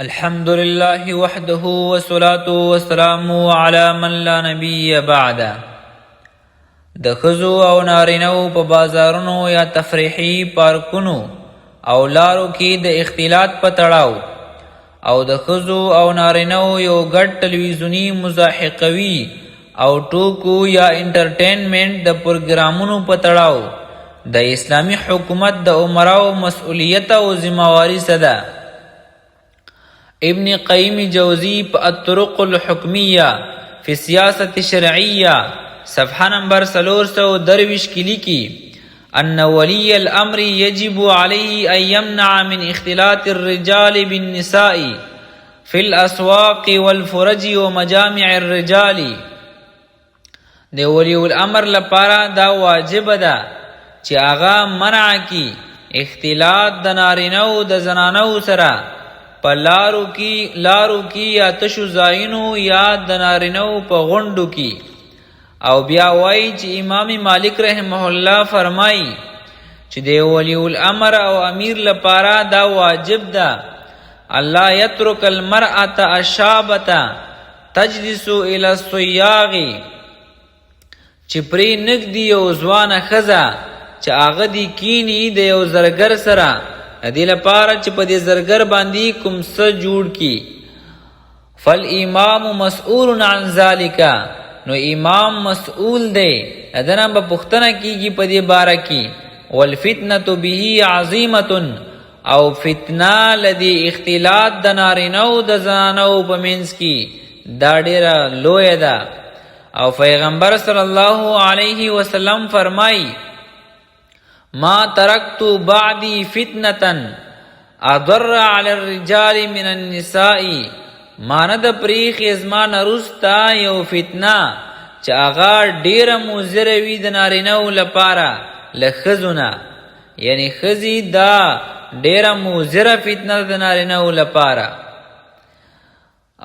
الحمد لله وحده والصلاة والسلام على من لا نبي بعد. د ښځو او نارینه‌و په بازارونو یا تفریحي پارکونو او لارو کې د اختلاط په تړاو او د ښځو او نارینه‌و یو ګډ تلویزیوني مضاحکوي او ټوکو یا انټرټینمنټ د پروګرامونو په تړاو د اسلامي حکومت د امراو مسؤلیت او ذمہواری څه ده؟ ابن قیم جوزی په الطرق الحکمیه فی سیاست شرعیه صفحه نمبر 323 کې لیکي ان ولی الامر یجب علیه ان یمنع من اختلاط الرجال بالنساء فی الاسواق والفرج ومجامع الرجال. د ولی الامر لپاره دا واجب ده چې هغه منع کی اختلاط د نارینه‌و د زنانه‌و سره په لارو کې یا تشو ځایونو یا د نارینه‌و په غونډو کې. او بیا وایي چې امام مالک رحمه الله فرمایي چې د ولی الامر او امیر لپاره دا واجب ده الله یترک المرأة الشابة تجلس الى الصیاغ، چې پرې نږدې یو ځوانه ښځه چې هغه دې کینی د یو زرګر سره دې لپاره چې په دې زرګر باندې کوم څه جوړ کی. فالامام مسئول عن ذالک، نو امام مسئول دی دنه به پوښتنه کیږي په دې باره کې. والفتنه به عظیمه، او فتنه لدی اختلاط د نارینه‌و د زنانه‌و په منځ کې دا ډیره لویه ده. او پیغمبر صلی الله علیه وسلم فرمایي ما ترکت بعدی فتنة اضر علی الرجال من النساء، ما نه د پریخ ازمان رستا یو فتنه چې هغه ډیره مضره وي د نارینه‌و لپاره له ښځو نه، یعنی ښځې دا ډیره مضره فتنه د نارینه‌و لپاره.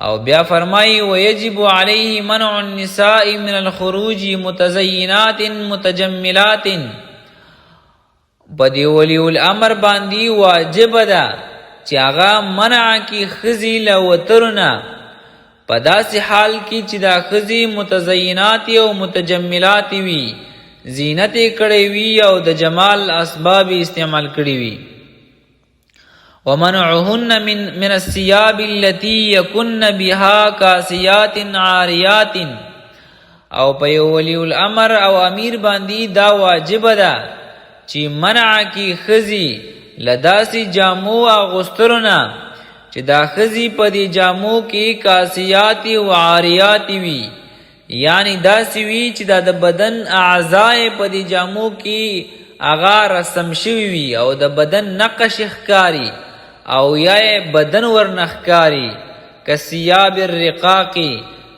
او بیا فرمایي ویجب علیه منع النساء من الخروج متزینات متجملات، په دې ولی الامر باندې واجب ده چې هغه منع کی ښځې له وتلو نه په داسې حال کې چې دا ښځې متزینات او متجملات وي، زینت یې کړی وي او د جمال اسباب استعمال کړي وي. ومنعهن من الثياب التي يكن بها كاسيات عاريات، او په ولی الامر او امیر باندې دا واجب ده چې منع کی ښځې له داسې جامو اغوستلو نه چې دا ښځې په دې جامو کې کاسیات او عاریات وي، یعنی داسې وي چې دا د بدن اعضاء په دې جامو کې هغه رسم شوي وي او د بدن نقش ښکاري او یا بدن ورنه ښکاري کثیاب الرقاق،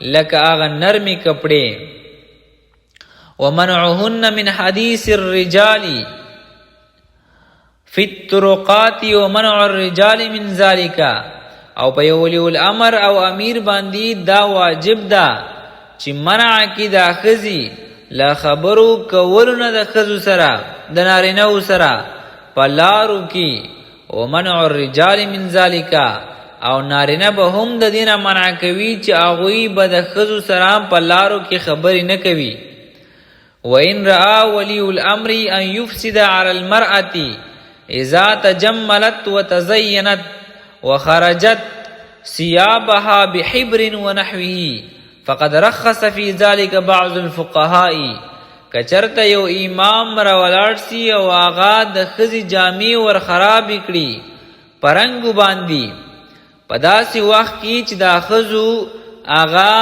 لکه هغه نرمې کپړې. ومنعهن من حدیث الرجال فی الطرقات ومنع الرجال من ذالک، او په ولی الامر او امیر باندې دا واجب ده چې منع کی دا ښځې له خبرو کولو نه د ښځو سره د نارینه‌و سره په لارو کې. ومنع الرجال من ذالک، او نارینه به هم د دینه منع کوي چې هغوی به د ښځو سره په لارو کې خبرې نه کوي. وَإِنْ رَأَى وَلِيُّ الْأَمْرِ أَنْ يُفْسِدَ عَلَى الْمَرْأَةِ إِذَا تَجَمَّلَتْ وَتَزَيَّنَتْ وَخَرَجَتْ ثِيَابَهَا بِحِبْرٍ وَنَحْوِهِ فَقَدْ رَخَّصَ فِي ذَلِكَ بَعْضُ الْفُقَهَاءِ. کچرته یو امام راولاړ سي او هغه د ښځې جامې ور خرابې کړي پرنګو باندې په داسې وخت کې چې دا ښځو هغه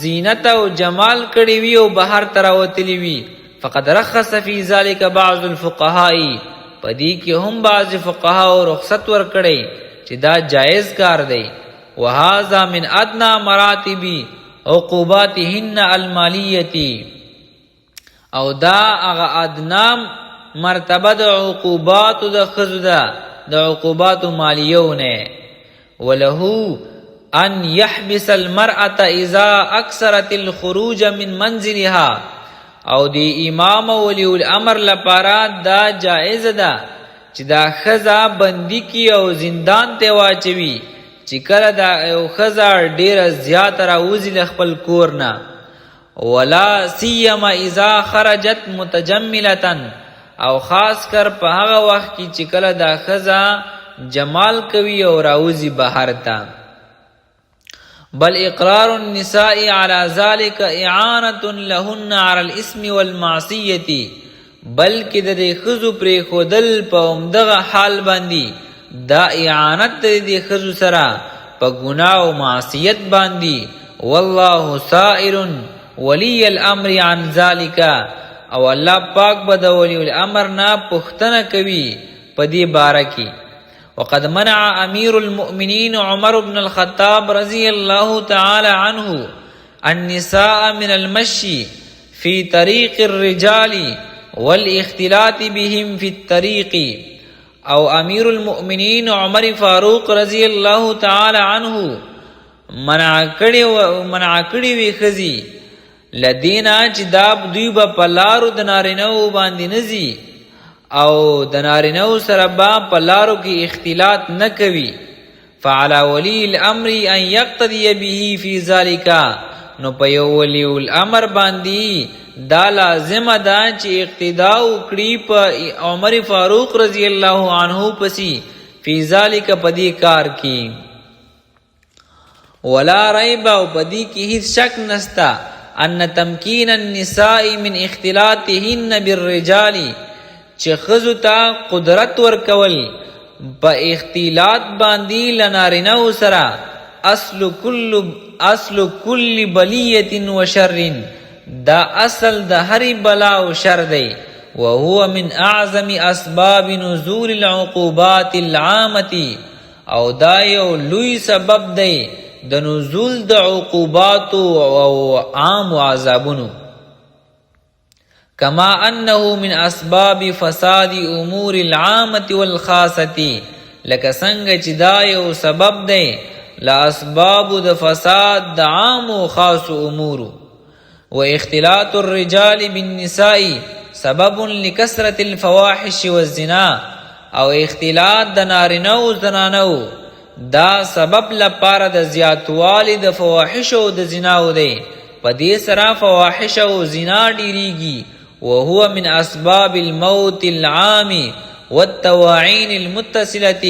زینت او جمال کړی وي او بهر ته راوتلي وي. فقد رخص فی ذلک بعض الفقهاء، په دې کې هم بعض فقهاو رخصت ورکړی چې دا جایز کار دی. وهذا من ادنى مراتب عقوباتهن المالیه، او دا هغه ادنا مرتبه د عقوبات د ښځو ده، د عقوبات مالیونه. وله ان يحبس المرأة اذا اکثرت الخروج من منزلها، او دی امام ولی الامر لپاره دا جائز ده چې دا ښځه بندي کی او زندان ته واچوي چې کله دا یو ښځه ډیره زیاته راوځي له خپل کور نه، ولا سیما اذا خرجت متجملة، او خاص کر په هغه وخت کې چې کله دا ښځه جمال کوي او راوځي بهر ته. بل اقرار النساء على ذلك اعانة لهن على الاسم والمعصية، بلکې د دې ښځو پرېښودل په همدغه حال باندې دا اعانت د دې ښځو سره په ګناه او معصیت باندې. والله سائر ولی الامر عن ذلك، او الله پاک به د ولی الامر نه پوښتنه کوي په دې باره کې. وقد منع امیر المؤمنین عمر بن الخطاب رضی الله تعالی عنه النساء من المشي في طريق الرجال والاختلاط بهم في الطريق، او امیر المؤمنین عمر فاروق رضی الله تعالی عنه منع کړي وی خزي لدینا چې دا دوی به په لارو د نارینهو باندې نزي او د نارینهو سره به په لارو کې اختلاط نه کوي. فعلى ولي الامر ان يقتدي به في ذلك، نو په یو ولی الامر باندې دا لازمه ده چې اقتدا وکړي په عمر فاروق رضی الله عنه پسې فی ذلک په دې کار کې. ولا ریب، او په دې کې هیڅ شک نستا ان تمکین النساء من اختلاطهن بالرجال، چې ښځو ته قدرت ورکول په اختلاط باندې له نارینهو سره اصل کل بلیة و شر، دا اصل د هری بلا او شر دی. وهو من اعظم اسباب نزول العقوبات العامة، او دا یو لوی سبب دی د نزول د عقوبات او عام عذابونو. کما انه من اسباب فساد امور العامة والخاصة، لکه څنګه چې دا یو سبب دی لا اسباب د فساد د عام او خاص امور. و اختلاط الرجال بالنساء سبب لکثرة الفواحش والزنا، او اختلاط د نارینهو زنانو دا سبب لپاره د زیاتوالي د فواحش او د زناو دی. په دې سره فواحش او زنا ډیریږي. وهو من اسباب الموت العام والتواعين المتصلة،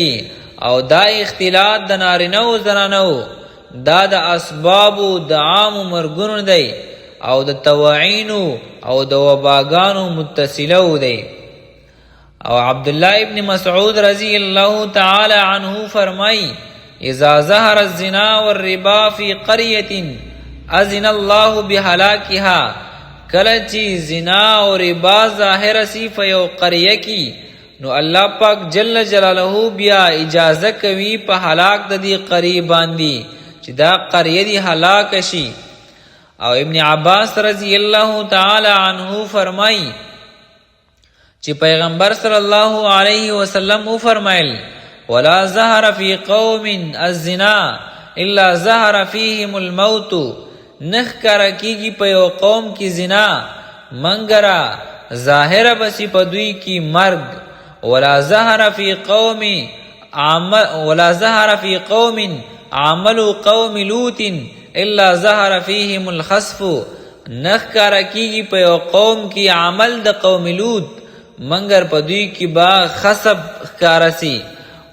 او دا اختلاط د نارینهو زنانو دا د اسباب د عام مرګونو دی او د تواعین او د وباګانو متصله دی. او عبد الله ابن مسعود رضی الله تعالی عنه فرمای: اذا ظهر الزنا والربا في قرية اذن الله بهلاكها، کله چې زنا او ربا ظاهر سی په یو قریه کې، نو الله پاک جل جلاله بیا اجازه کوي په هلاک د دې قریه باندې چې دا قریه دی هلاک شي. او ابن عباس رضی الله تعالی عنه فرمای چې پیغمبر صلی الله علیه وسلم او فرمایل: ولا ظهر فی قوم الزنا الا ظهر فیهم الموت، نخ کرا کیږي په یو قوم کې زنا منګرا ظاهر بسی په دوی کې مرگ. ولا ظهر فی قوم عملوا قوم لوط الا ظهر فیهم الخسف، نخ کرا کیږي په یو قوم کې عمل د قوم لوط منگر په دوی کې با خسب ښکارسی.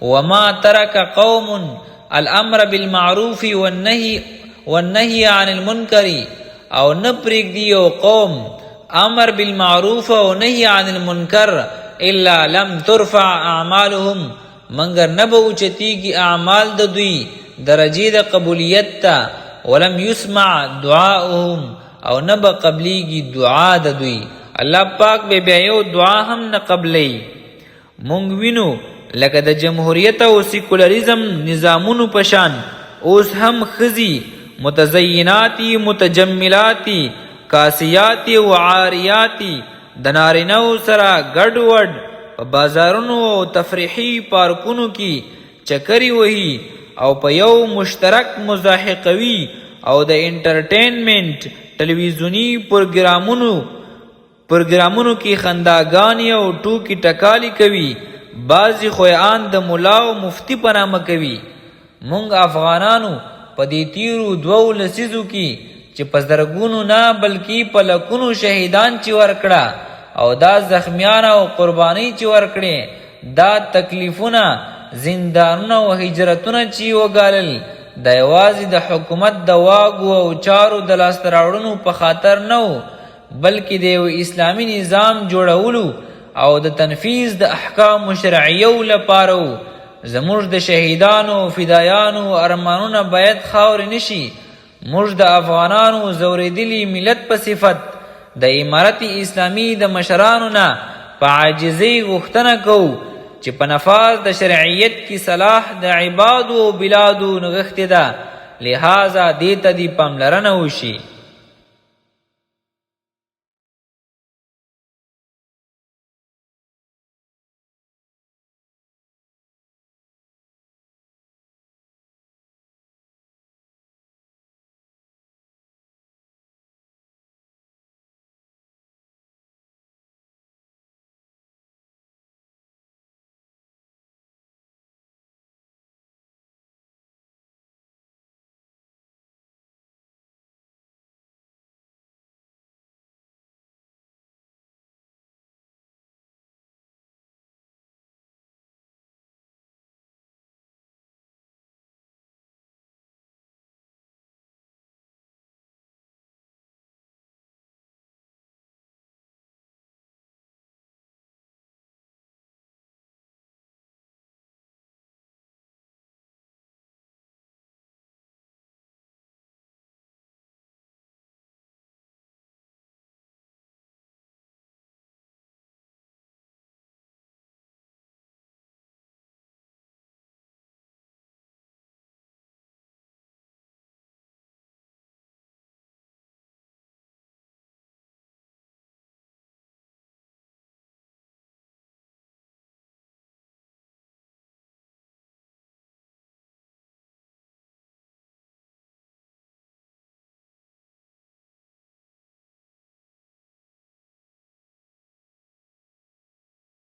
وما ترک قوم الامر بالمعروف والنهي عن المنکر، او نپریک دیو قوم امر بالمعروف او نهی عن المنکر الا لم ترفع اعمالهم، منگر نبو چتیږي اعمال د دوی درجه د قبولیت تا، ولم يسمع دعاؤهم، او نب قبلیږي دعا د دوی. الله پاک به بیا یو دعا هم نه قبلی. مونږ وینو لکه د جمهوریت او سیکولریزم نظامونو پشان اوس هم خزي متزیناتی متجملاتی کاسیاتی و عاریاتی د نارینهو سره ګډوډ په بازارونو او تفریحي پارکونو کې چکرې وهي او په یو مشترک مزاحقوي او د انټرټینمنټ ټلویزیونی پروګرامونو کې خنداګانې او ټوکی ټکالی کوي. بعضی خویان د ملا او مفتی په نامه کوي. مونږ افغانانو په دې تیرو 2 لسیزو کې چې په زرګونو نه بلکې په لکونو شهیدان چې ورکړه او دا زخمیان او قربانی چې ورکړي، دا تکلیفونه، زندانونه او هجرتونه چې وګالل، دا یوازې د حکومت د واګو او چارو د لاسته راوړنو په خاطر نه و، بلکې د یو اسلامي نظام جوړولو او د تنفیذ د احکام شرعیو لپاره و. زموږ د شهیدانو او فدایانو ارمانونه باید خاورې نشي. موږ د افغانانو زوریدلی ملت په صفت د امارت اسلامی د مشرانو نه په عاجزۍ غوښتنه کوو چې په نفاذ د شرعیت کې صلاح د عبادو او بلادو نغښتې ده، لہذا دې ته دې پاملرنه وشي.